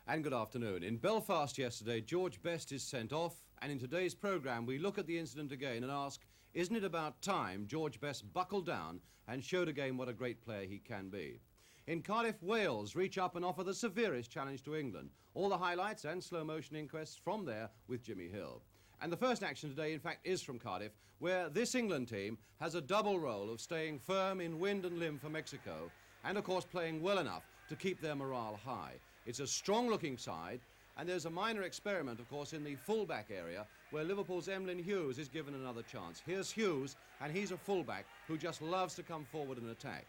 And good afternoon. In Belfast yesterday, George Best is sent off, and in today's programme we look at the incident again and ask, isn't it about time George Best buckled down and showed again what a great player he can be? In Cardiff, Wales reach up and offer the severest challenge to England. All the highlights and slow-motion inquests from there with Jimmy Hill. And the first action today, in fact, is from Cardiff, where this England team has a double role of staying firm in wind and limb for Mexico and, of course, playing well enough to keep their morale high. It's a strong-looking side, and there's a minor experiment, of course, in the full-back area where Liverpool's Emlyn Hughes is given another chance. Here's Hughes, and he's a full-back who just loves to come forward and attack.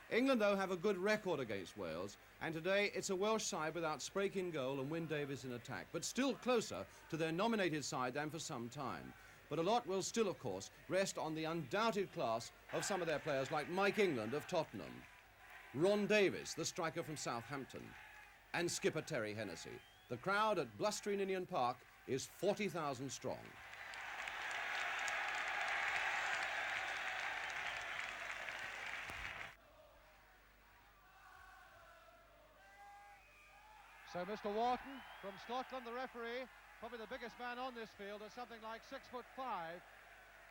England, though, have a good record against Wales, and today it's a Welsh side without Sprake in goal and Wyn Davies in attack, but still closer to their nominated side than for some time. But a lot will still, of course, rest on the undoubted class of some of their players like Mike England of Tottenham, Ron Davies, the striker from Southampton, and skipper Terry Hennessy. The crowd at blustery Ninian Park is 40,000 strong. So Mr. Wharton from Scotland, the referee, probably the biggest man on this field at something like 6'5",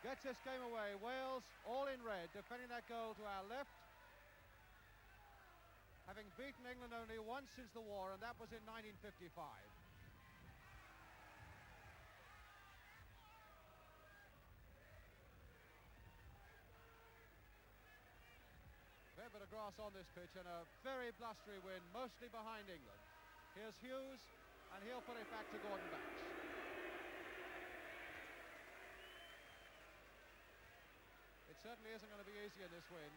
gets this game away. Wales all in red, defending that goal to our left, having beaten England only once since the war, and that was in 1955. Fair bit of grass on this pitch and a very blustery wind, mostly behind England. Here's Hughes, and he'll put it back to Gordon Banks. It certainly isn't going to be easy in this wind,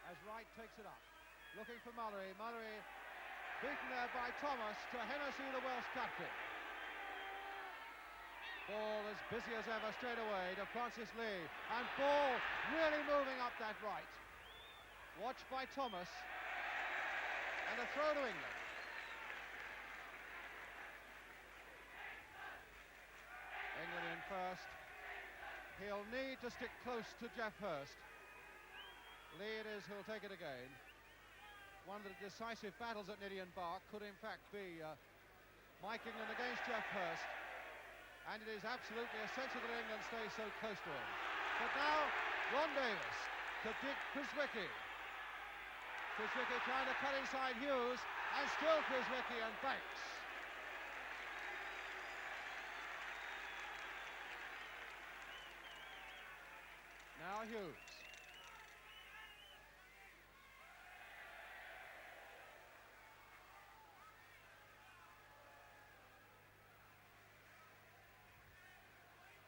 as Wright takes it up. Looking for Mullery. Mullery beaten there by Thomas to Hennessy, the Welsh captain. Ball as busy as ever straight away to Francis Lee. And Ball really moving up that right. Watched by Thomas. And a throw to England. England in first. He'll need to stick close to Geoff Hurst. Lee it is who'll take it again. One of the decisive battles at Ninian Park could in fact be Mike England against Geoff Hurst, and it is absolutely essential that England stays so close to him. But now Ron Davies to Dick Chiswicky. Chiswicky trying to cut inside Hughes, and still Chiswicky and Banks. Now Hughes.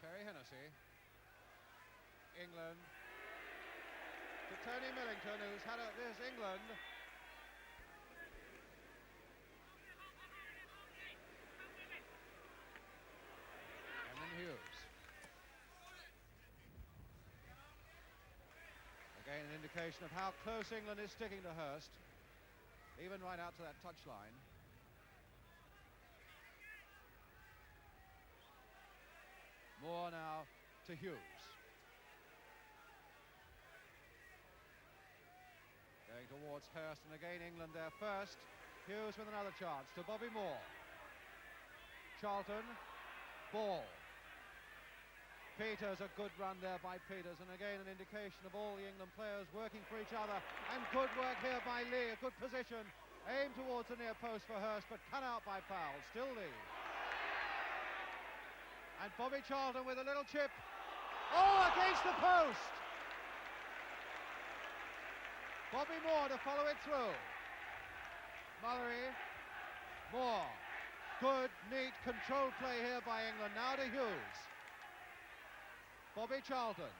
Terry Hennessy. England to Tony Millington, who's had a... There's England. And then Hughes. Again, an indication of how close England is sticking to Hurst, even right out to that touchline. Moore now to Hughes. Going towards Hurst, and again England there first. Hughes with another chance to Bobby Moore. Charlton, Ball. Peters, a good run there by Peters, and again an indication of all the England players working for each other, and good work here by Lee, a good position, aimed towards the near post for Hurst, but cut out by Powell. Still Lee. And Bobby Charlton with a little chip. Oh, against the post! Bobby Moore to follow it through. Mullery, Moore. Good, neat, controlled play here by England. Now to Hughes. Bobby Charlton.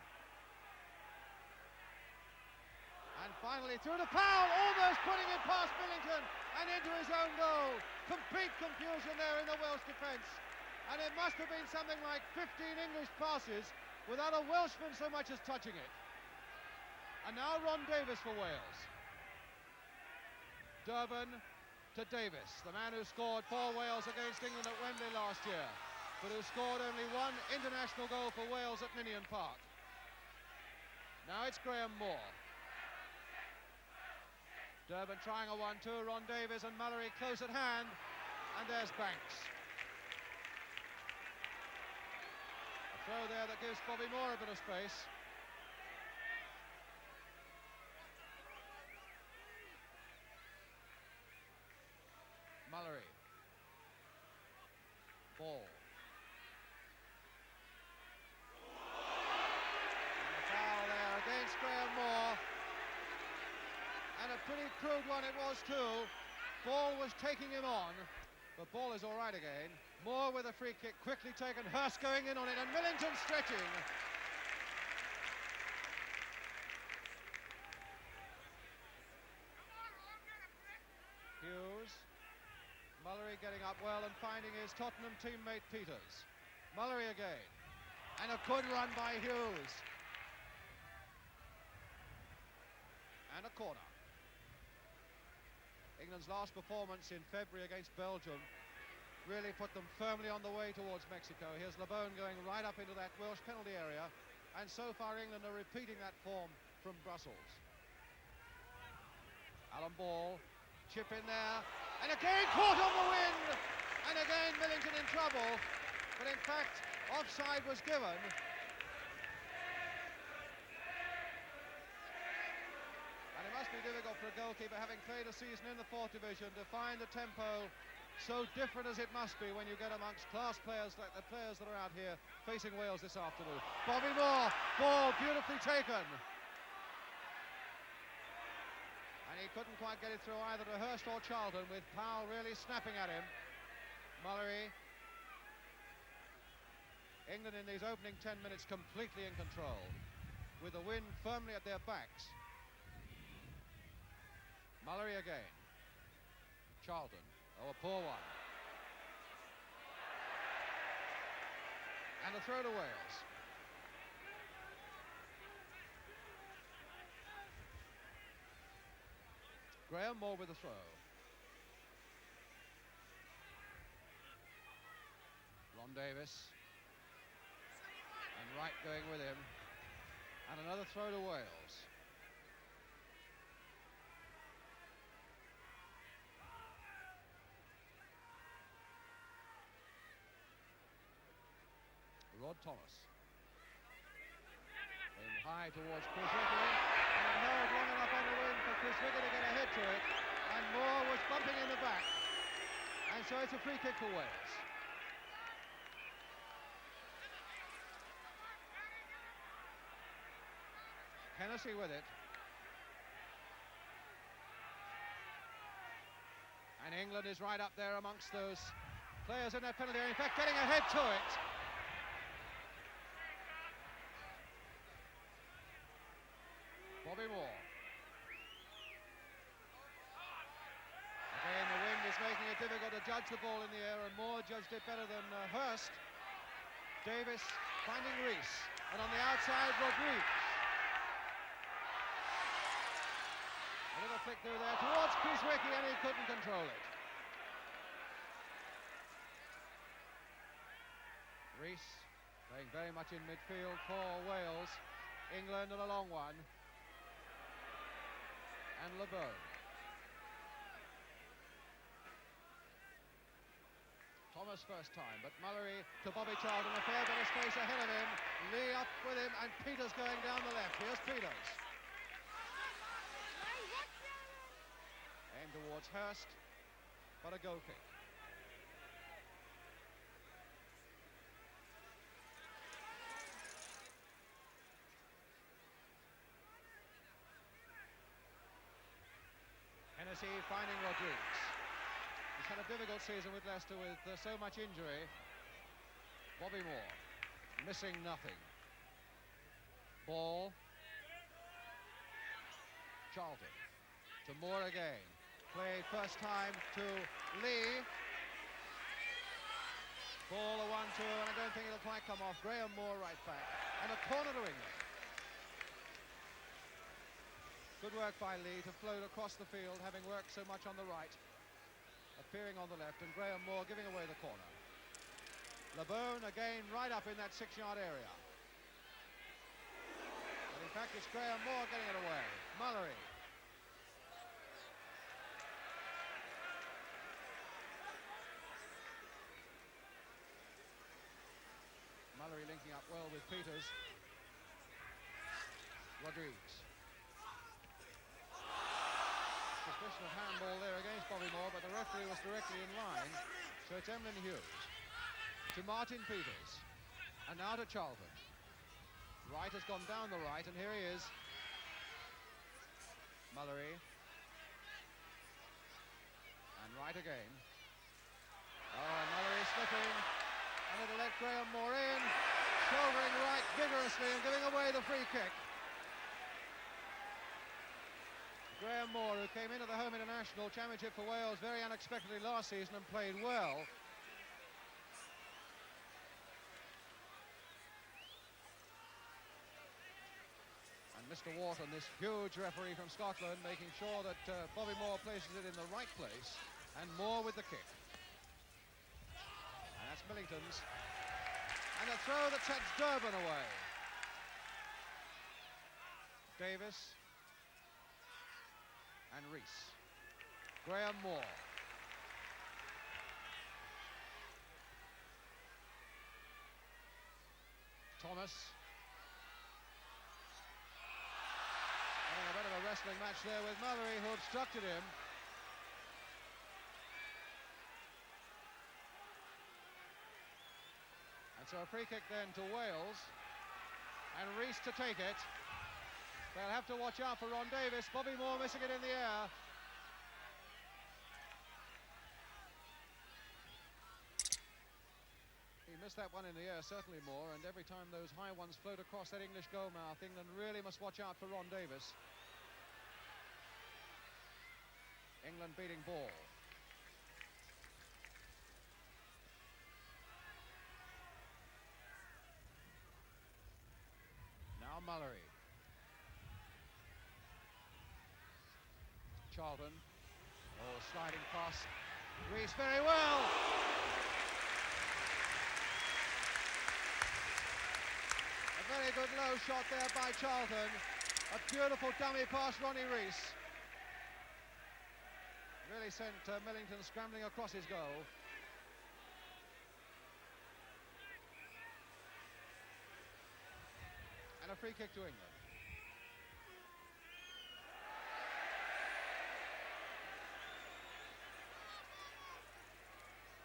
And finally through to Powell, almost putting it past Millington and into his own goal. Complete confusion there in the Welsh defence. And it must have been something like 15 English passes without a Welshman so much as touching it. And now Ron Davies for Wales. Durban to Davies, the man who scored for Wales against England at Wembley last year, but who scored only one international goal for Wales at Ninian Park. Now it's Graham Moore. Durban trying a 1-2, Ron Davies and Mallory close at hand, and there's Banks. A throw there that gives Bobby Moore a bit of space. Mallory. Ball. And a foul there against Graham Moore. And a pretty crude one it was too. Ball was taking him on, but Ball is all right again. Moore with a free kick, quickly taken. Hurst going in on it, and Millington stretching. Hughes. Mullery getting up well and finding his Tottenham teammate Peters. Mullery again. And a good run by Hughes. And a corner. England's last performance in February against Belgium really put them firmly on the way towards Mexico. Here's LeBone going right up into that Welsh penalty area. And so far England are repeating that form from Brussels. Alan Ball. Chip in there, and again caught on the wind, and again Millington in trouble, but in fact offside was given. And it must be difficult for a goalkeeper, having played a season in the 4th division, to find the tempo so different as it must be when you get amongst class players like the players that are out here facing Wales this afternoon. Bobby Moore, ball beautifully taken. And he couldn't quite get it through either to Hurst or Charlton, with Powell really snapping at him. Mullery. England in these opening 10 minutes completely in control, with the wind firmly at their backs. Mullery again. Charlton. Oh, a poor one. And a throw to Wales. Graham Moore with the throw. Ron Davies. And Wright going with him. And another throw to Wales. Rod Thomas. Aimed high towards Chris Wiggin. And held long enough on the wing for Chris Wiggin to get a head to it, and Moore was bumping in the back, and so it's a free kick for Wales. Hennessy with it, and England is right up there amongst those players in that penalty area, in fact getting a head to it. Bobby Moore. Again, the wind is making it difficult to judge the ball in the air, and Moore judged it better than Hurst. Davis finding Rees, and on the outside, Rodriguez. A little flick through there towards Kuzwicki, and he couldn't control it. Rees playing very much in midfield for Wales. England in a long one. And LeBone. Thomas first time, but Mullery to Bobby Charlton, a fair bit of space ahead of him. Lee up with him, and Peters going down the left. Here's Peters. Aimed towards Hurst, but a goal kick. Hennessy finding Rodriguez. He's had a difficult season with Leicester with so much injury. Bobby Moore missing nothing. Ball. Charlton to Moore again. Played first time to Lee. Ball a 1-2, and I don't think it'll quite come off. Graham Moore right back. And a corner to England. Good work by Lee to float across the field, having worked so much on the right, appearing on the left, and Graham Moore giving away the corner. LeBone again right up in that 6-yard area. But in fact, it's Graham Moore getting it away. Mullery. Mallory linking up well with Peters. Rodrigues. Suspicion of handball there against Bobby Moore, but the referee was directly in line. So it's Emlyn Hughes to Martin Peters. And now to Charlton. Wright has gone down the right, and here he is. Mallory. And Wright again. Oh, Mallory slipping. And it'll let Graham Moore in. Shouldering Wright vigorously and giving away the free kick. Graham Moore, who came into the Home International Championship for Wales very unexpectedly last season and played well. Mr. Wharton, this huge referee from Scotland, making sure that Bobby Moore places it in the right place, and Moore with the kick. And that's Millington's. And a throw that sets Durban away. Davis. And Rees. Graham Moore. Thomas. A bit of a wrestling match there with Mallory, who obstructed him. And so a free kick then to Wales. And Rees to take it. They'll have to watch out for Ron Davis. Bobby Moore missing it in the air. He missed that one in the air, certainly Moore, and every time those high ones float across that English goal mouth, England really must watch out for Ron Davis. England beating ball. Now Mallory. Charlton. Oh, sliding pass. Rees very well. A very good low shot there by Charlton. A beautiful dummy pass, Ronnie Rees. Really sent Millington scrambling across his goal. And a free kick to England.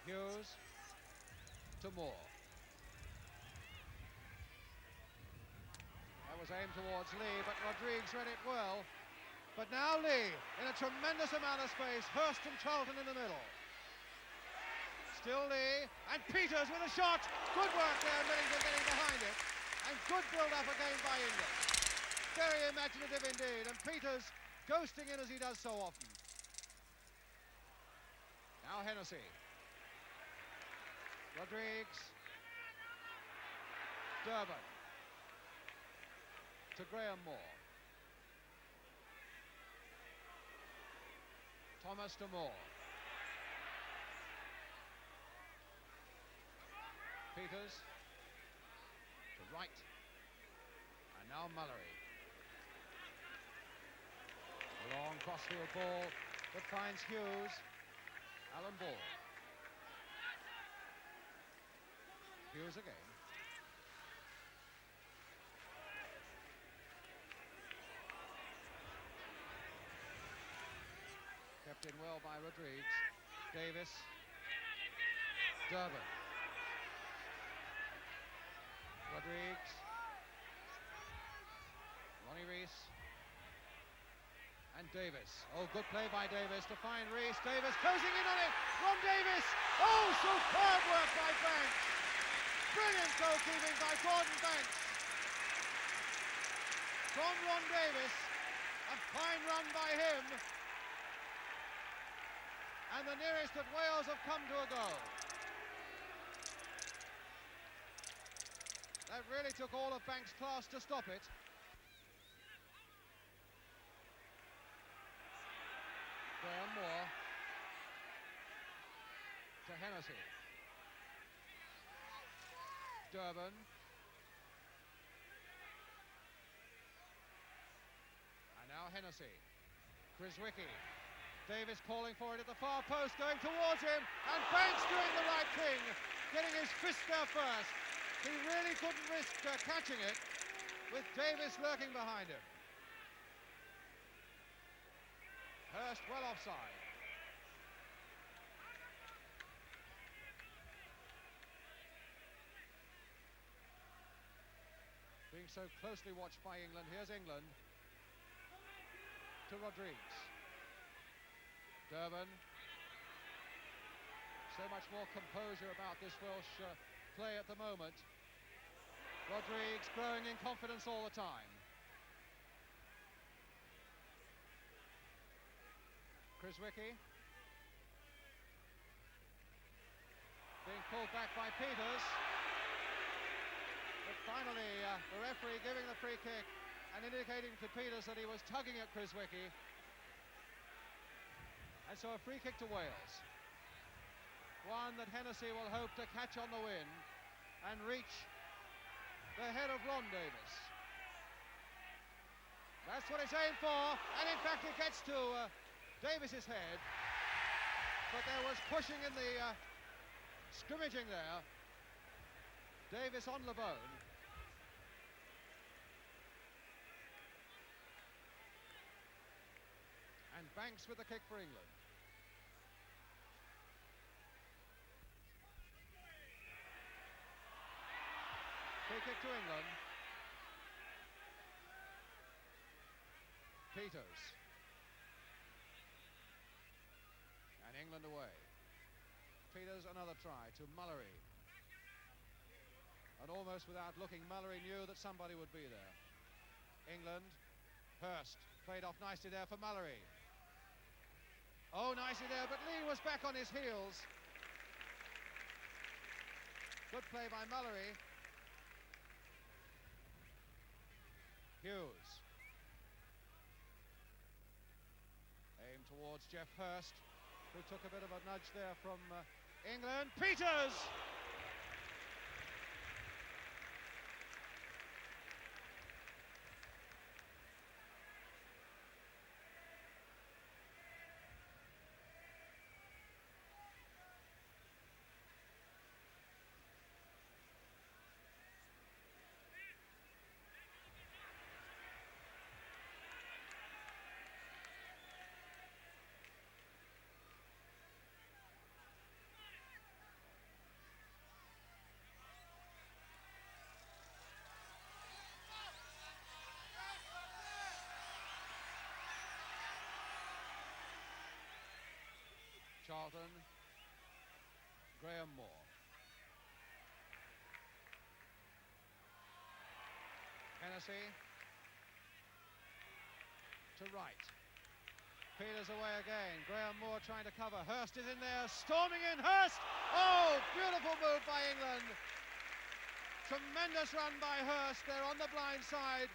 Hughes to Moore. That was aimed towards Lee, but Rodrigues read it well. But now Lee, in a tremendous amount of space, Hurst and Charlton in the middle. Still Lee, and Peters with a shot. Good work there, Millington getting behind it. And good build-up again by England. Very imaginative indeed, and Peters ghosting in as he does so often. Now Hennessy. Rodrigues. Durban. To Graham Moore. Thomas to Moore. Peters to Wright. And now Mallory. A long crossfield ball that finds Hughes. Alan Ball. Hughes again. Kept in well by Rodrigues. Davis. Durban. Rodrigues. Ronnie Rees. And Davis. Oh, good play by Davis to find Rees. Davis closing in on it. Ron Davis. Oh, superb work by Banks. Brilliant goalkeeping by Gordon Banks. From Ron Davis. A fine run by him. And the nearest that Wales have come to a goal. That really took all of Banks' class to stop it. Graham Moore to Hennessy. Durban. And now Hennessy. Criswicki. Davis calling for it at the far post, going towards him, and Banks doing the right thing, getting his fist there first. He really couldn't risk catching it with Davis lurking behind him. Hurst well offside. Being so closely watched by England, here's England to Rodrigues. Durban. So much more composure about this Welsh play at the moment. Rodrigues growing in confidence all the time. Chiswicky. Being pulled back by Peters. But finally, the referee giving the free kick and indicating to Peters that he was tugging at Chiswicky. And so a free kick to Wales. One that Hennessy will hope to catch on the win and reach the head of Ron Davis. That's what it's aimed for, and in fact it gets to Davis's head. But there was pushing in the scrimmaging there. Davis on the bone. And Banks with the kick for England. Free kick to England. Peters. And England away. Peters another try to Mullery. And almost without looking, Mullery knew that somebody would be there. England. Hurst played off nicely there for Mullery. Oh, nicely there, but Lee was back on his heels. Good play by Mullery. Hughes. Aimed towards Jeff Hurst, who took a bit of a nudge there from England. Peters! Charlton, Graham Moore. Hennessy to Wright. Peters away again. Graham Moore trying to cover. Hurst is in there, storming in. Hurst! Oh, beautiful move by England. Tremendous run by Hurst there on the blind side.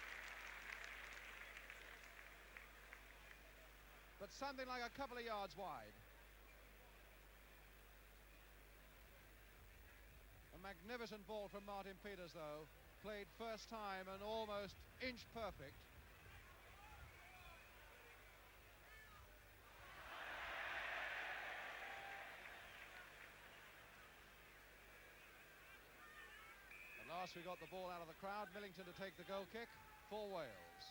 But something like a couple of yards wide. A magnificent ball from Martin Peters, though. Played first time and almost inch perfect. At last we got the ball out of the crowd. Millington to take the goal kick for Wales.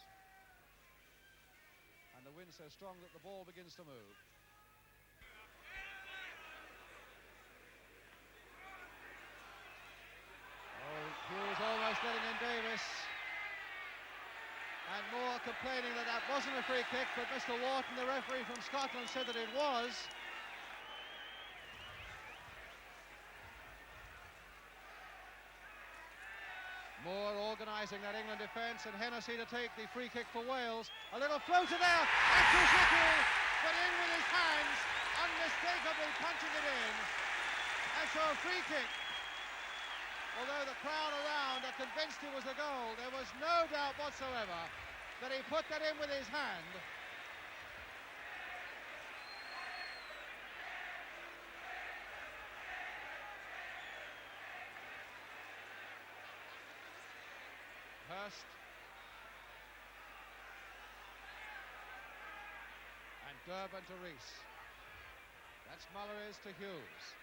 And the wind so strong that the ball begins to move. Hughes almost letting in Davis. And Moore complaining that that wasn't a free kick, but Mr. Wharton, the referee from Scotland, said that it was. Moore organising that England defence, and Hennessy to take the free kick for Wales. A little floater there, and Chiswicky, but in with his hands, unmistakably punching it in. And so a free kick. Although the crowd around are convinced it was a goal, there was no doubt whatsoever that he put that in with his hand. Hurst. And Durban to Rees. That's Mullery's to Hughes.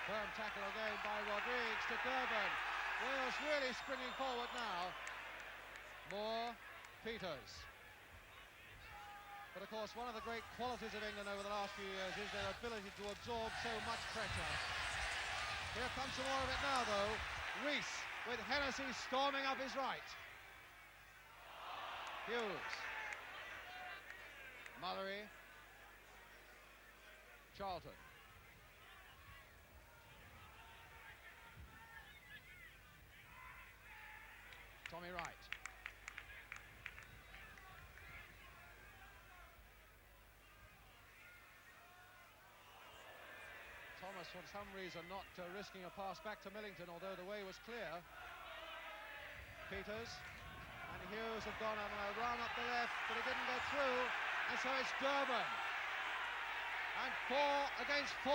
Firm tackle again by Rodrigues to Durban. Wales really springing forward now. Moore, Peters. But of course, one of the great qualities of England over the last few years is their ability to absorb so much pressure. Here comes some more of it now, though. Rees with Hennessy storming up his right. Hughes. Mallory. Charlton. Tommy Wright. Thomas, for some reason, not risking a pass back to Millington, although the way was clear. Peters and Hughes have gone on a run up the left, but it didn't go through, and so it's Durban. And 4 against 4.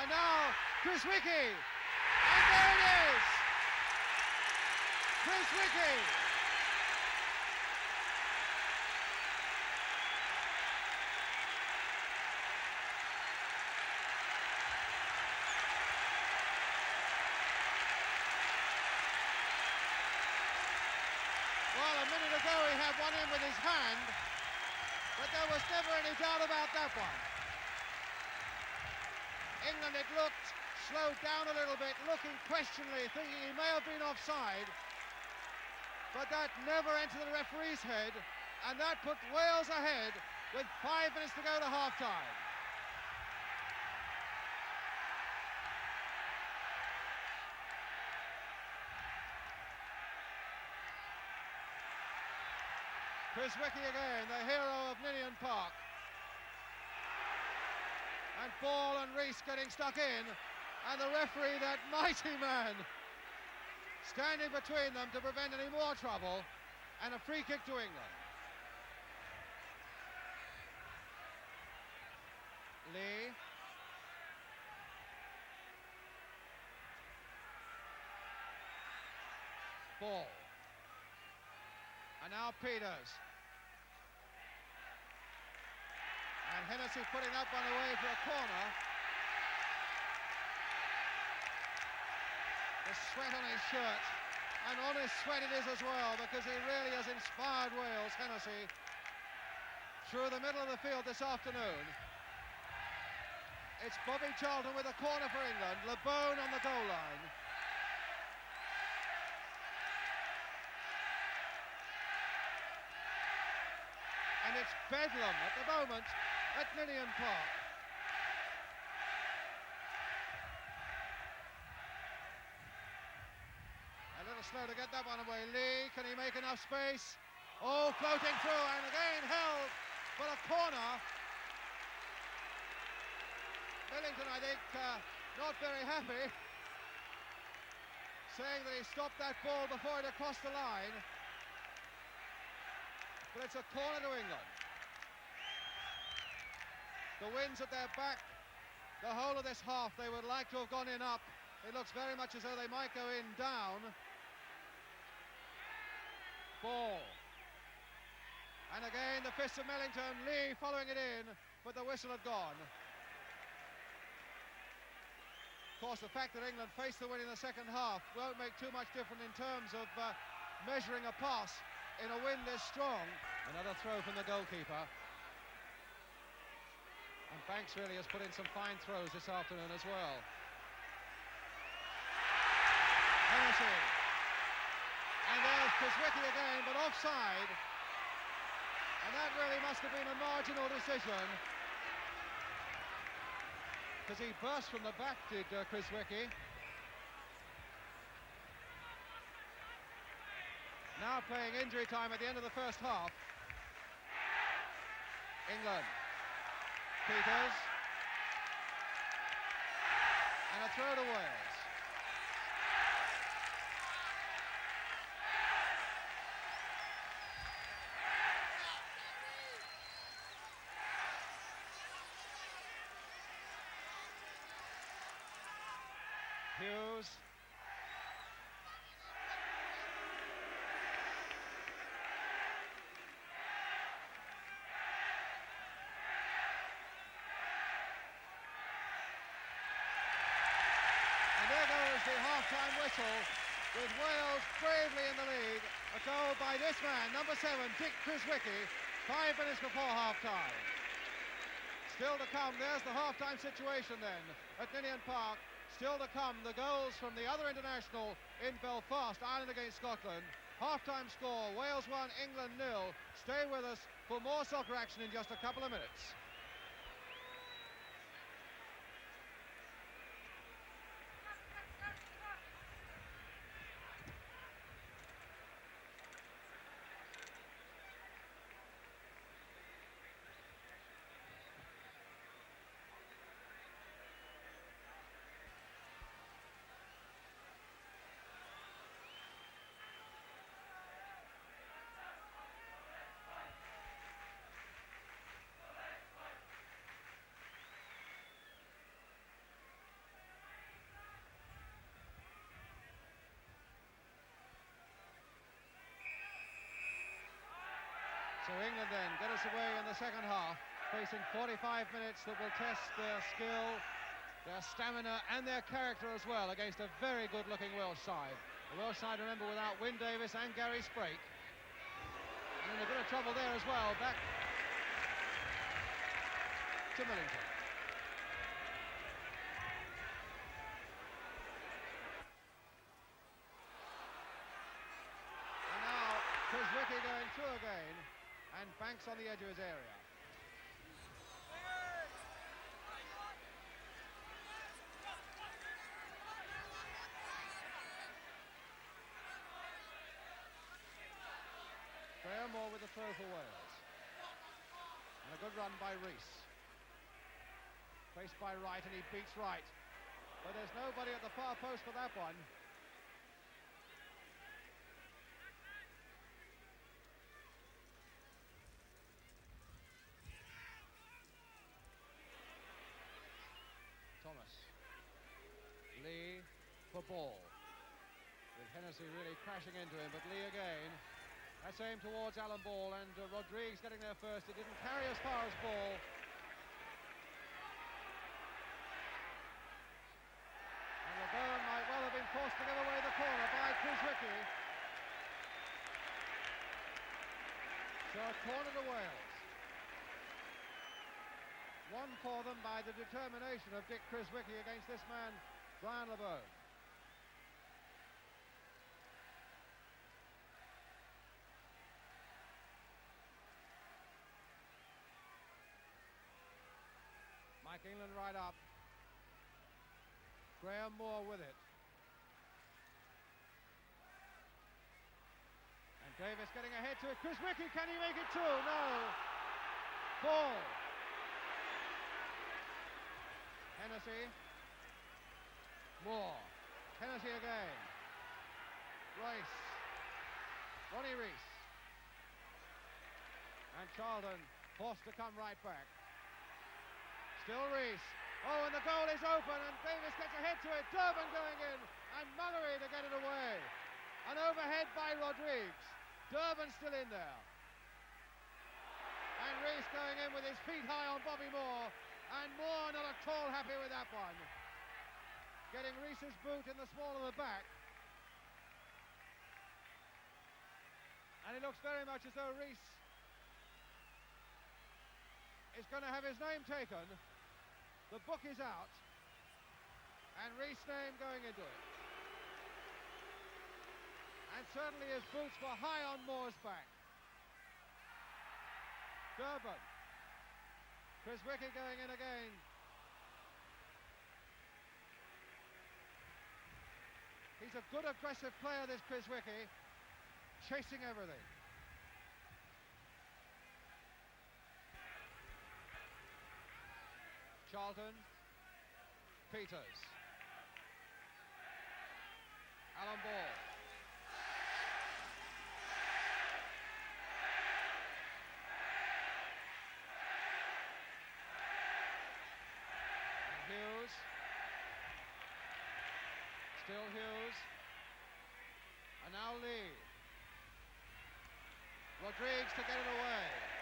And now, Chris Wickie. And there it is! Chris Wickie! Well, a minute ago he had one in with his hand, but there was never any doubt about that one. England, it looked, slowed down a little bit, looking questioningly, thinking he may have been offside, but that never entered the referee's head, and that put Wales ahead with 5 minutes to go to half-time. Chris Wickie again, the hero of Ninian Park. And Ball and Rees getting stuck in, and the referee, that mighty man, standing between them to prevent any more trouble, and a free kick to England. Lee. Ball. And now Peters. And Hennessy putting that one away for a corner. The sweat on his shirt, and honest sweat it is as well, because he really has inspired Wales, Hennessy, through the middle of the field this afternoon. It's Bobby Charlton with a corner for England, LeBone on the goal line. And it's bedlam at the moment at Ninian Park. A little slow to get that one away. Lee, can he make enough space? Oh, floating through, and again held, but a corner. Millington, I think, not very happy, saying that he stopped that ball before it had crossed the line. But it's a corner to England. The wind's at their back. The whole of this half, they would like to have gone in up. It looks very much as though they might go in down. Ball. And again, the fist of Millington. Lee following it in, but the whistle had gone. Of course, the fact that England faced the win in the second half won't make too much difference in terms of measuring a pass in a wind this strong. Another throw from the goalkeeper. And Banks really has put in some fine throws this afternoon as well. Hennessy. And there's Chris Wickie again, but offside. And that really must have been a marginal decision, because he burst from the back, did Chris Wickie. Now playing injury time at the end of the first half. England. Peters. And a throw to Wales. Hughes. half-time whistle, with Wales bravely in the lead. A goal by this man, number 7, Dick Chiswicki, 5 minutes before half-time. Still to come, there's the half-time situation then at Ninian Park. Still to come, the goals from the other international in Belfast, Ireland against Scotland. Half-time score, Wales 1, England 0. Stay with us for more soccer action in just a couple of minutes. So England then get us away in the second half, facing 45 minutes that will test their skill, their stamina and their character as well against a very good-looking Welsh side. The Welsh side, remember, without Wyn Davies and Gary Sprake. And in a bit of trouble there as well, back to Millington. And now Chiswicki going through again, and Banks on the edge of his area. Graham Moore with the throw for Wales. And a good run by Rees. Faced by Wright, and he beats Wright. But there's nobody at the far post for that one. Thomas. Lee for ball. With Hennessy really crashing into him, but Lee again. That's aimed towards Alan Ball, and Rodrigues getting there first. It didn't carry as far as Ball. And LeBowen might well have been forced to give away the corner by Chiswicki. So a corner to Wales. Won for them by the determination of Dick Chiswicki against this man, Brian LeBowen. Mike England right up. Graham Moore with it. And Davis getting ahead to it. Chiswicki, can he make it too? No. Ball. Hennessy. Moore. Hennessy again. Rice. Ronnie Rees. And Charlton forced to come right back. Still Rees. Oh, and the goal is open, and Davis gets ahead to it. Durbin going in, and Mullery to get it away. An overhead by Rodrigues. Durbin still in there. And Rees going in with his feet high on Bobby Moore. And Moore not at all happy with that one. Getting Rees's boot in the small of the back. And it looks very much as though Rees is going to have his name taken. The book is out, and Rees' name going into it. And certainly his boots were high on Moore's back. Durbin. Chiswicki going in again. He's a good aggressive player, this Chiswicki, chasing everything. Charlton, Peters, Alan Ball. Hughes, still Hughes, and now Lee. Rodrigues to get it away.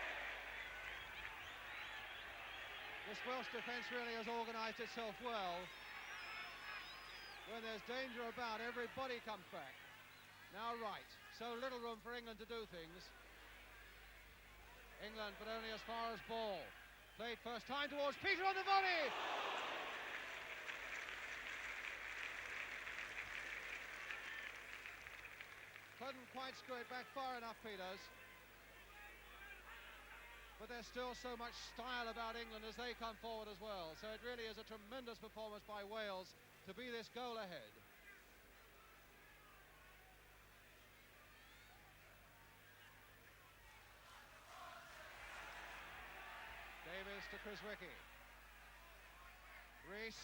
This Welsh defence really has organised itself well. when there's danger about, everybody comes back. Now right, so little room for England to do things. England, but only as far as ball. Played first time towards Peter on the volley. Couldn't quite screw it back far enough, Peters. But there's still so much style about England as they come forward as well. So it really is a tremendous performance by Wales to be this goal ahead. Davis to Chris Wickie. Rees.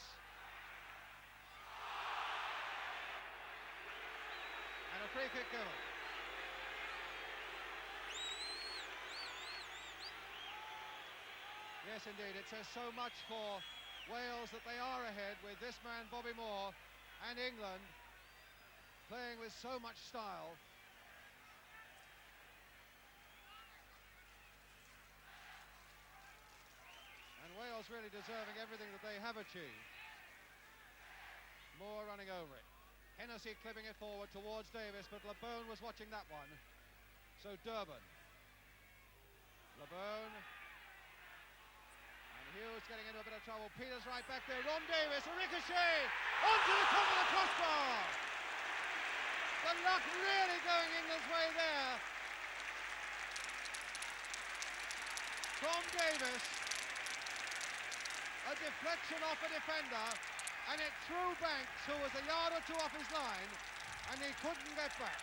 And a free kick given. Yes, indeed, it says so much for Wales that they are ahead with this man, Bobby Moore, and England playing with so much style. And Wales really deserving everything that they have achieved. Moore running over it. Hennessy clipping it forward towards Davis, but LeBone was watching that one. So Durban. LeBone. And Hughes getting into a bit of trouble. Peters right back there. Ron Davis, a ricochet! Onto the top of the crossbar! The luck really going England's way there. From Davis. A deflection off a defender. And it threw Banks, who was a yard or two off his line, and he couldn't get back.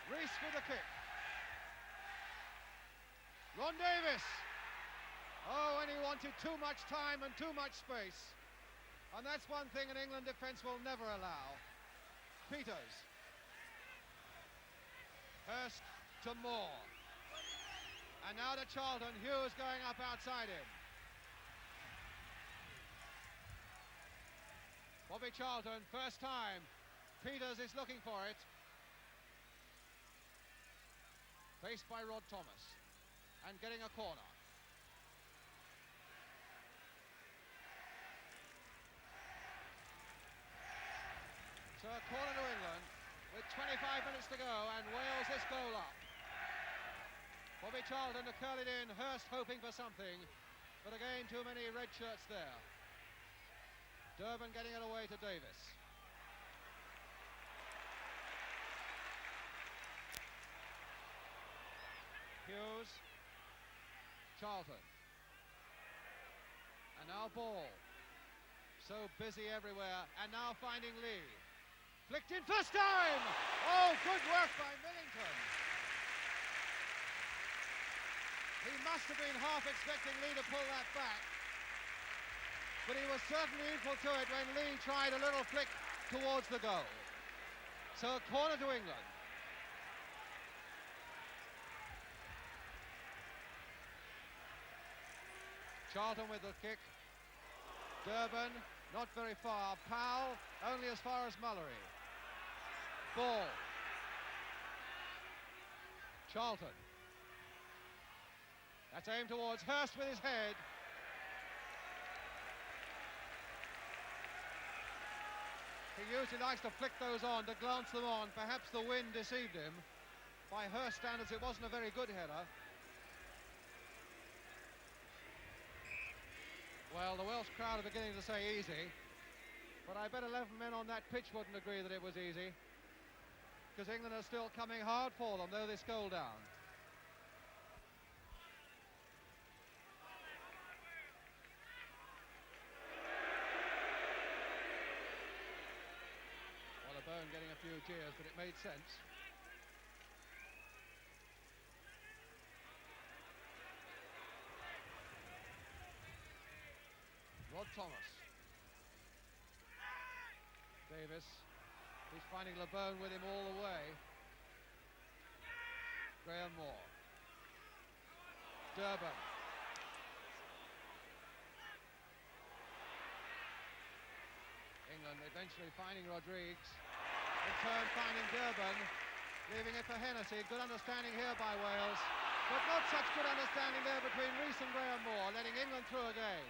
Rees with the kick. Ron Davis. Oh, and he wanted too much time and too much space. And that's one thing an England defence will never allow. Peters. Hurst to Moore. And now to Charlton, Hughes going up outside him. Bobby Charlton, first time. Peters is looking for it. Faced by Rod Thomas. And getting a corner. So a corner to England with 25 minutes to go, and Wales this goal up. Bobby Charlton to curl it in, Hurst hoping for something, but again too many red shirts there. Durban getting it away to Davis. Hughes. Charlton. And now Ball. So busy everywhere, and now finding Lee. Flicked in first time! Oh, good work by Millington. He must have been half expecting Lee to pull that back. But he was certainly equal to it when Lee tried a little flick towards the goal. So a corner to England. Charlton with the kick. Durban, not very far. Powell, only as far as Mullery. Ball. Charlton. That's aimed towards Hurst with his head. He usually likes to flick those on, to glance them on. Perhaps the wind deceived him. By Hurst standards, it wasn't a very good header. Well, the Welsh crowd are beginning to say easy. But I bet 11 men on that pitch wouldn't agree that it was easy. Because England are still coming hard for them, though this goal down. Bone getting a few cheers, but it made sense. Rod Thomas. Davis. He's finding LeBone with him all the way. Graham Moore. Durban. England eventually finding Rodrigues. In turn finding Durban, leaving it for Hennessy. Good understanding here by Wales. But not such good understanding there between Rees and Graham Moore, letting England through again.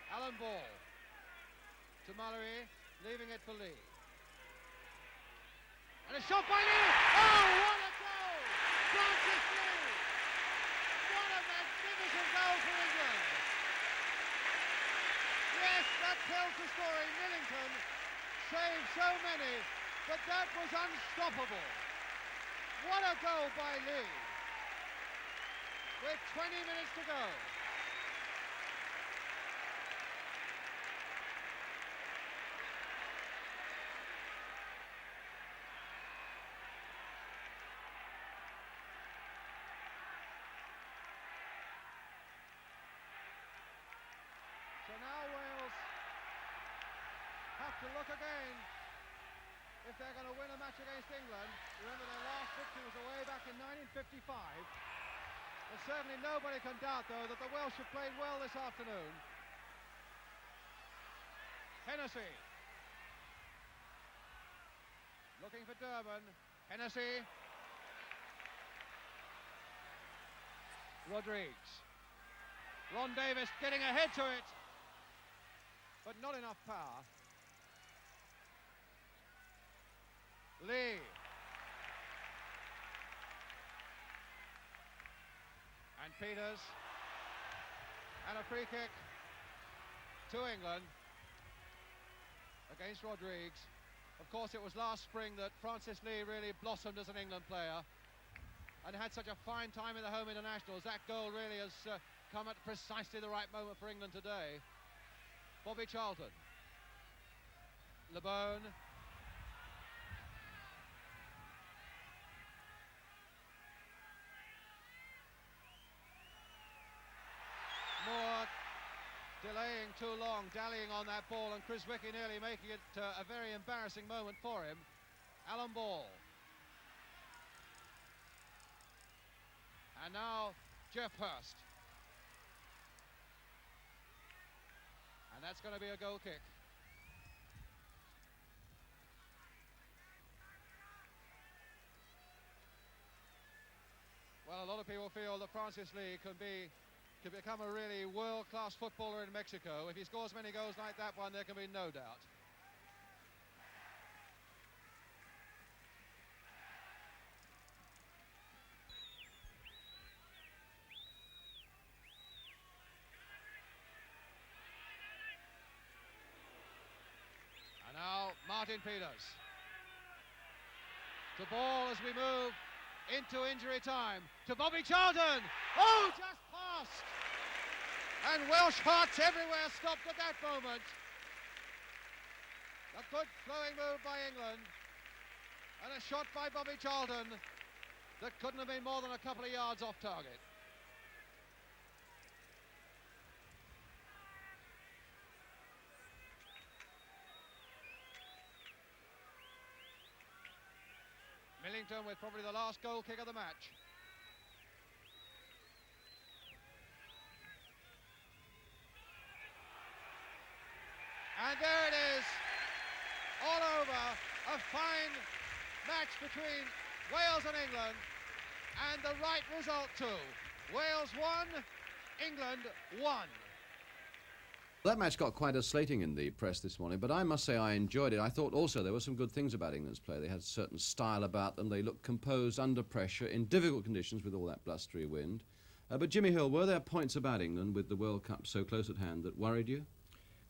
Alan Ball to Mallory, leaving it for Lee. And a shot by Lee! Oh, what a goal! Francis Lee! What a magnificent goal for England! Yes, that tells the story. Millington saved so many, but that was unstoppable. What a goal by Lee! With 20 minutes to go. So now Wales have to look again if they're going to win a match against England. Remember, their last victory was away back in 1955. But certainly nobody can doubt, though, that the Welsh have played well this afternoon. Hennessy. Looking for Durban. Hennessy. Rodrigues. Ron Davis getting ahead to it, but not enough power. Lee. And Peters. And a free kick to England against Rodrigues. Of course, it was last spring that Francis Lee really blossomed as an England player and had such a fine time in the home internationals. That goal really has come at precisely the right moment for England today. Bobby Charlton. LeBone. Moore delaying too long, dallying on that ball, and Chris Wickie nearly making it a very embarrassing moment for him. Alan Ball. And now Jeff Hurst. And that's going to be a goal kick. Well, a lot of people feel that Francis Lee can become a really world-class footballer in Mexico. If he scores many goals like that one, there can be no doubt. And now Martin Peters. To Ball as we move into injury time. To Bobby Charlton. Oh, just passed. And Welsh hearts everywhere stopped at that moment. A good flowing move by England. And a shot by Bobby Charlton that couldn't have been more than a couple of yards off target. Millington with probably the last goal kick of the match. And there it is, all over, a fine match between Wales and England, and the right result too. Wales won, England won. That match got quite a slating in the press this morning, but I must say I enjoyed it. I thought also there were some good things about England's play. They had a certain style about them. They looked composed under pressure in difficult conditions with all that blustery wind. But Jimmy Hill, were there points about England with the World Cup so close at hand that worried you?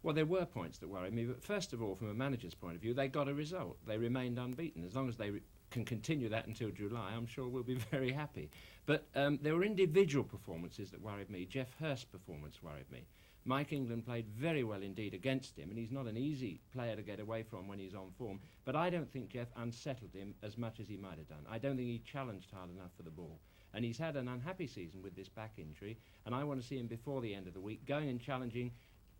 Well, there were points that worried me, but first of all, from a manager's point of view, they got a result. They remained unbeaten. As long as they can continue that until July, I'm sure we'll be very happy. But there were individual performances that worried me. Jeff Hurst's performance worried me. Mike England played very well indeed against him, and he's not an easy player to get away from when he's on form, but I don't think Jeff unsettled him as much as he might have done. I don't think he challenged hard enough for the ball. And he's had an unhappy season with this back injury, and I want to see him before the end of the week going and challenging,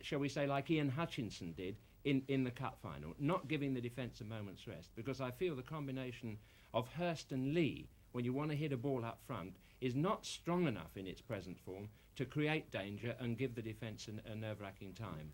shall we say, like Ian Hutchinson did in the cup final, not giving the defence a moment's rest, because I feel the combination of Hurst and Lee, when you want to hit a ball up front, is not strong enough in its present form to create danger and give the defence a nerve-wracking time.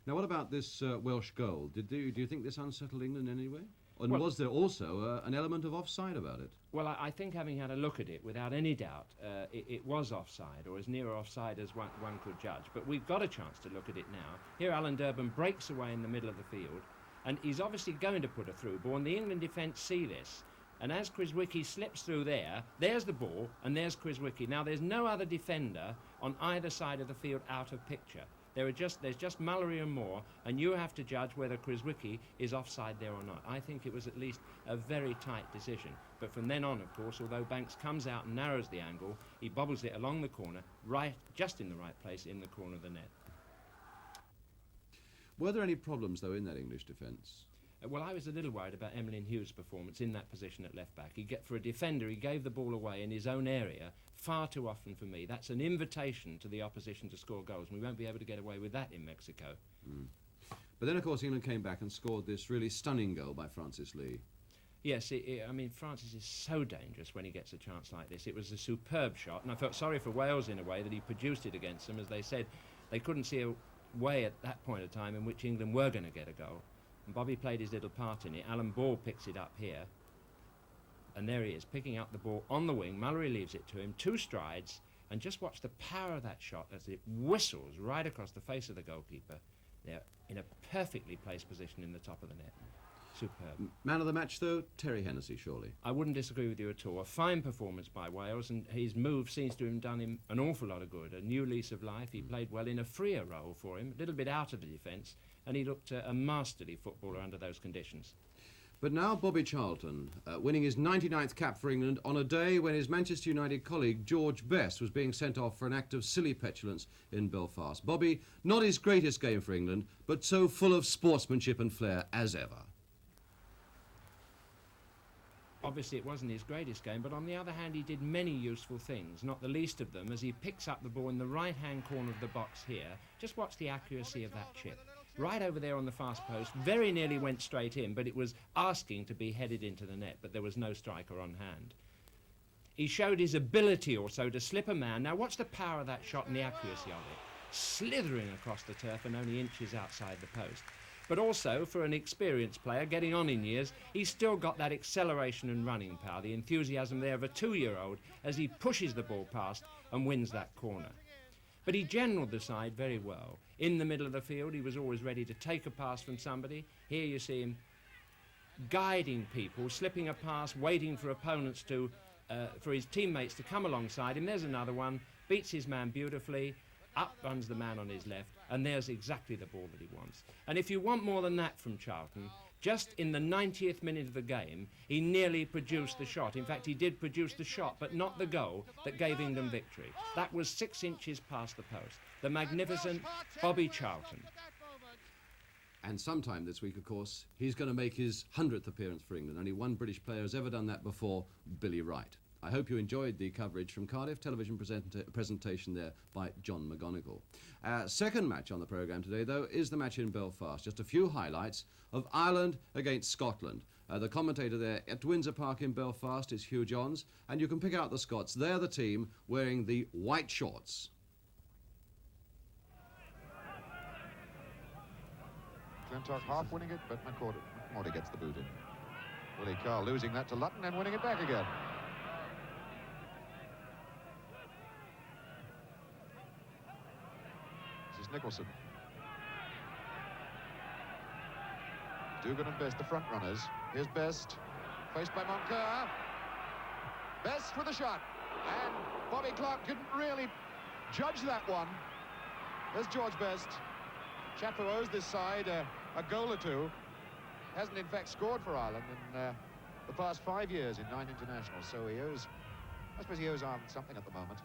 Now, what about this Welsh goal? Do you think this unsettled England in any way? And Well, was there also an element of offside about it? Well, I think having had a look at it, without any doubt, it was offside, or as near offside as one could judge. But we've got a chance to look at it now. Here Alan Durban breaks away in the middle of the field, and he's obviously going to put a through ball, and the England defence see this. And as Criswicki slips through there's the ball, and there's Criswicki. Now, there's no other defender on either side of the field out of picture. There's just Mallory and Moore, and you have to judge whether Criswicki is offside there or not. I think it was at least a very tight decision. But from then on, of course, although Banks comes out and narrows the angle, he bobbles it along the corner, just in the right place in the corner of the net. Were there any problems, though, in that English defence? Well, I was a little worried about Emlyn Hughes' performance in that position at left-back. For a defender, he gave the ball away in his own area far too often for me. That's an invitation to the opposition to score goals, and we won't be able to get away with that in Mexico. But then, of course, England came back and scored this really stunning goal by Francis Lee. Yes, I mean, Francis is so dangerous when he gets a chance like this. It was a superb shot, and I felt sorry for Wales in a way that he produced it against them. As they said, they couldn't see a way at that point of time in which England were going to get a goal. And Bobby played his little part in it. Alan Ball picks it up here. And there he is, picking up the ball on the wing. Mallory leaves it to him, 2 strides, and just watch the power of that shot as it whistles right across the face of the goalkeeper. They're in a perfectly placed position in the top of the net. Superb. Man of the match, though, Terry Hennessy, surely. I wouldn't disagree with you at all. A fine performance by Wales, and his move seems to have done him an awful lot of good. A new lease of life. He played well in a freer role for him, a little bit out of the defence, and he looked a masterly footballer under those conditions. But now Bobby Charlton, winning his 99th cap for England on a day when his Manchester United colleague George Best was being sent off for an act of silly petulance in Belfast. Bobby, not his greatest game for England, but so full of sportsmanship and flair as ever. Obviously it wasn't his greatest game, but on the other hand he did many useful things, not the least of them as he picks up the ball in the right-hand corner of the box here. Just watch the accuracy of that chip. Right over there on the fast post, very nearly went straight in, but it was asking to be headed into the net, but there was no striker on hand. He showed his ability also to slip a man. Now watch the power of that shot and the accuracy of it. Slithering across the turf and only inches outside the post. But also, for an experienced player, getting on in years, he's still got that acceleration and running power, the enthusiasm there of a 2-year-old as he pushes the ball past and wins that corner. But he generalled the side very well. In the middle of the field, he was always ready to take a pass from somebody. Here you see him guiding people, slipping a pass, waiting for opponents to, for his teammates to come alongside him. There's another one, beats his man beautifully. Up runs the man on his left, and there's exactly the ball that he wants. And if you want more than that from Charlton, just in the 90th minute of the game, he nearly produced the shot. In fact, he did produce the shot, but not the goal that gave England victory. That was 6 inches past the post. The magnificent Bobby Charlton. And sometime this week, of course, he's going to make his 100th appearance for England. Only one British player has ever done that before, Billy Wright. I hope you enjoyed the coverage from Cardiff television presentation there by John McGonigal. Second match on the programme today, though, is the match in Belfast. Just a few highlights of Ireland against Scotland. The commentator there at Windsor Park in Belfast is Hugh Johns, and you can pick out the Scots. They're the team wearing the white shorts. Clintock half winning it, but McMorty gets the boot in. Willie Carl losing that to Lutton and winning it back again. This is Nicholson. Dugan and Best, the front runners. Here's Best, faced by Moncur. Best with a shot, and Bobby Clark couldn't really judge that one. There's George Best. Chap who owes this side a goal or two. Hasn't in fact scored for Ireland in the past 5 years in 9 internationals, so he owes, I suppose he owes Ireland something at the moment.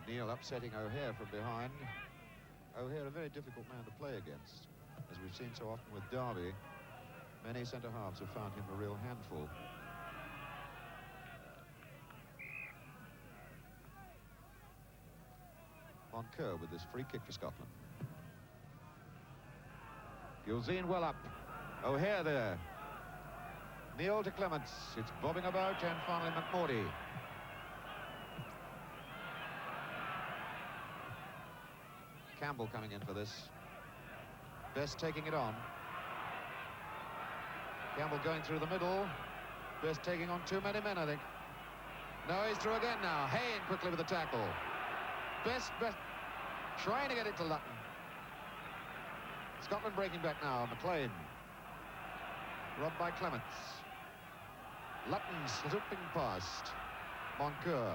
Neil upsetting O'Hare from behind. O'Hare a very difficult man to play against, as we've seen so often with Derby. Many centre-halves have found him a real handful. Moncur with this free kick for Scotland. Gilzine well up. O'Hare there. Neil to Clements. It's bobbing about, and finally McMorty. Campbell coming in for this. Best taking it on. Campbell going through the middle. Best taking on too many men, I think. No, he's through again now. Hayne quickly with the tackle. Best trying to get it to Lutton. Scotland breaking back now. McLean. Robbed by Clements. Lutton slipping past. Moncur.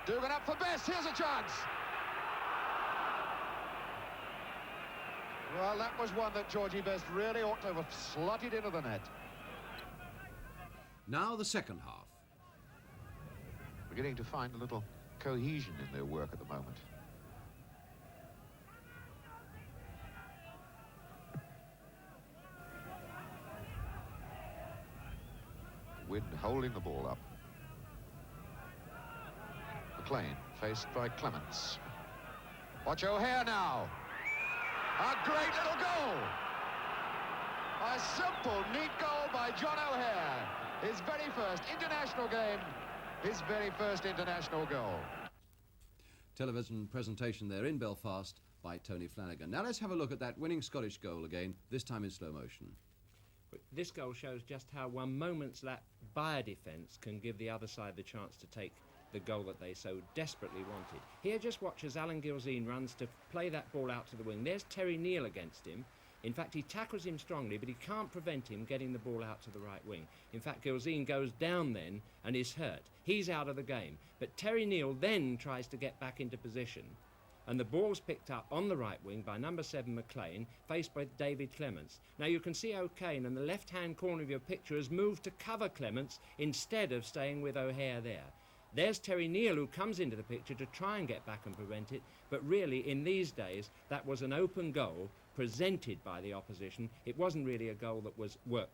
Dugan up for Best. Here's a chance. Well, that was one that Georgie Best really ought to have slotted into the net. Now the second half. Beginning to find a little cohesion in their work at the moment. Wynn holding the ball up. McLean faced by Clements. Watch O'Hare now. A great little goal. A simple, neat goal by John O'Hare. His very first international game. His very first international goal. Television presentation there in Belfast by Tony Flanagan. Now let's have a look at that winning Scottish goal again, this time in slow motion. This goal shows just how one moment's lap by a defence can give the other side the chance to take the goal that they so desperately wanted. Here, just watch as Alan Gilzean runs to play that ball out to the wing. There's Terry Neal against him. In fact, he tackles him strongly, but he can't prevent him getting the ball out to the right wing. In fact, Gilzean goes down then and is hurt. He's out of the game. But Terry Neal then tries to get back into position, and the ball's picked up on the right wing by number 7 McLean, faced by David Clements. Now you can see O'Kane in the left-hand corner of your picture has moved to cover Clements instead of staying with O'Hare there. There's Terry Neal, who comes into the picture to try and get back and prevent it, but really in these days that was an open goal presented by the opposition. It wasn't really a goal that was worked.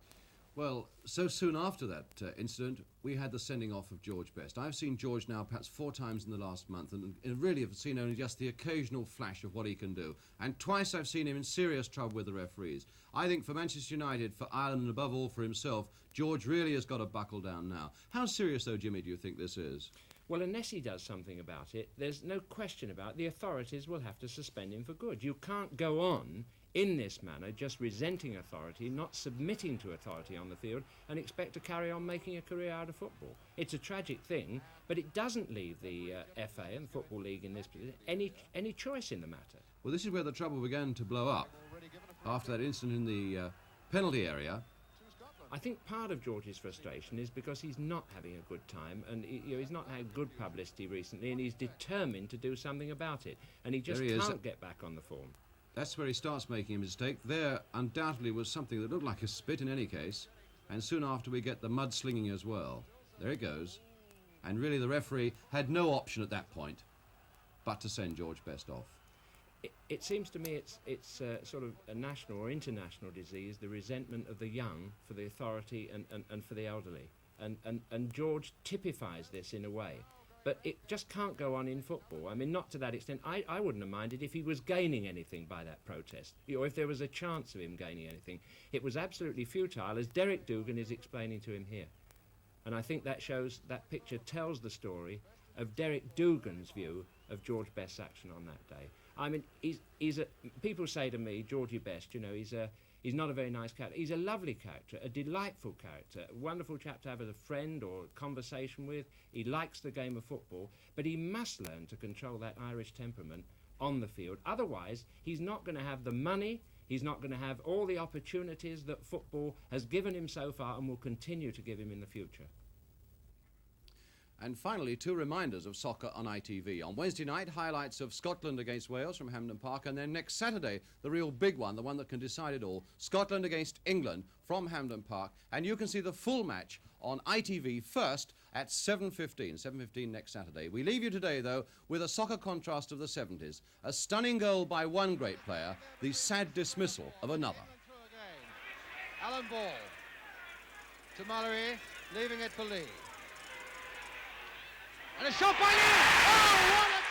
Well, so soon after that incident, we had the sending off of George Best. I've seen George now perhaps 4 times in the last month, and really have seen only just the occasional flash of what he can do. And twice I've seen him in serious trouble with the referees. I think for Manchester United, for Ireland, and above all for himself, George really has got to buckle down now. How serious, though, Jimmy, do you think this is? Well, unless he does something about it, there's no question about it. The authorities will have to suspend him for good. You can't go on in this manner, just resenting authority, not submitting to authority on the field, and expect to carry on making a career out of football. It's a tragic thing, but it doesn't leave the FA and the Football League in this position any choice in the matter. Well, this is where the trouble began to blow up after that incident in the penalty area. I think part of George's frustration is because he's not having a good time, and he's not had good publicity recently, and he's determined to do something about it, and he just can't get back on the form. That's where he starts making a mistake. There undoubtedly was something that looked like a spit in any case, and soon after we get the mudslinging as well. There it goes. And really the referee had no option at that point but to send George Best off. It seems to me it's sort of a national or international disease, the resentment of the young for the authority and for the elderly. And George typifies this in a way. But it just can't go on in football. I mean, not to that extent. I wouldn't have minded if he was gaining anything by that protest, or if there was a chance of him gaining anything. It was absolutely futile, as Derek Dougan is explaining to him here. And I think that shows, that picture tells the story of Derek Dougan's view of George Best's action on that day. I mean, people say to me, Georgie Best, you know, he's not a very nice character. He's a lovely character, a delightful character, a wonderful chap to have as a friend or a conversation with. He likes the game of football, but he must learn to control that Irish temperament on the field. Otherwise, he's not going to have the money, he's not going to have all the opportunities that football has given him so far and will continue to give him in the future. And finally, 2 reminders of soccer on ITV. On Wednesday night, highlights of Scotland against Wales from Hampden Park, and then next Saturday, the real big one, the one that can decide it all, Scotland against England from Hampden Park. And you can see the full match on ITV first at 7:15 next Saturday. We leave you today, though, with a soccer contrast of the 70s. A stunning goal by one great player, the sad dismissal of another. Alan Ball to Mallory, leaving it for Lee. And a shot by Lee! Oh, what a